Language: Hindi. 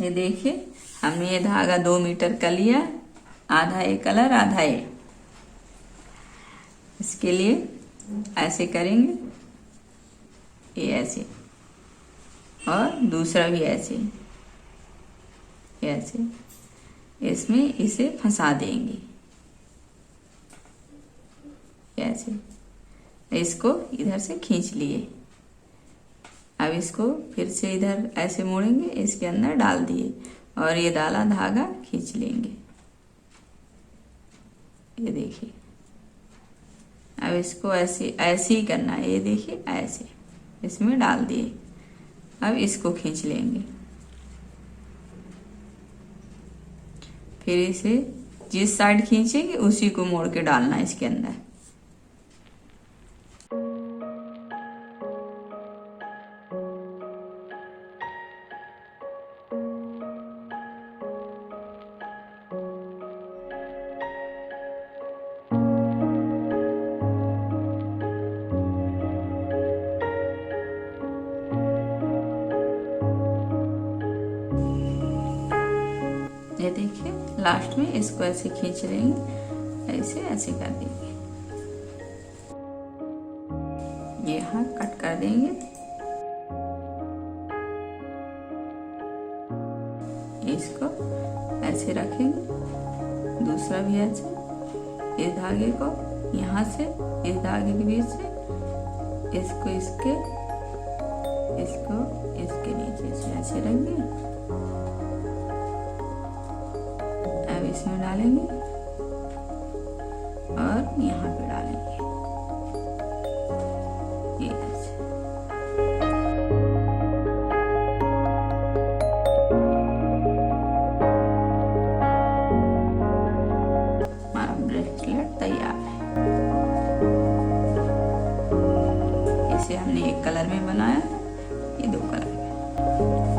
ये देखिए, हमने ये धागा 2 मीटर का लिया, आधा ये कलर आधा ये। इसके लिए ऐसे करेंगे, ये ऐसे, और दूसरा भी ऐसे, ऐसे इसमें इसे फंसा देंगे ऐसे। इसको इधर से खींच लिए। अब इसको फिर से इधर ऐसे मोड़ेंगे, इसके अंदर डाल दिए और ये डाला धागा खींच लेंगे। ये देखिए, अब इसको ऐसे ऐसे ही करना है। ये देखिए, ऐसे इसमें डाल दिए। अब इसको खींच लेंगे, फिर इसे जिस साइड खींचेंगे उसी को मोड़ के डालना है इसके अंदर। ये देखिए, लास्ट में इसको ऐसे खींच लेंगे, ऐसे ऐसे कर देंगे। ये यहाँ कट कर देंगे। इसको ऐसे रखेंगे, दूसरा भी ऐसे। इस धागे को यहाँ से इस धागे के बीच से इसको इसके नीचे से ऐसे रखेंगे। अब इसमें डालेंगे और यहाँ पे डालेंगे, ये ऐसे। हमारा ब्रेसलेट तैयार है। इसे हमने एक कलर में बनाया, ये 2 कलर में।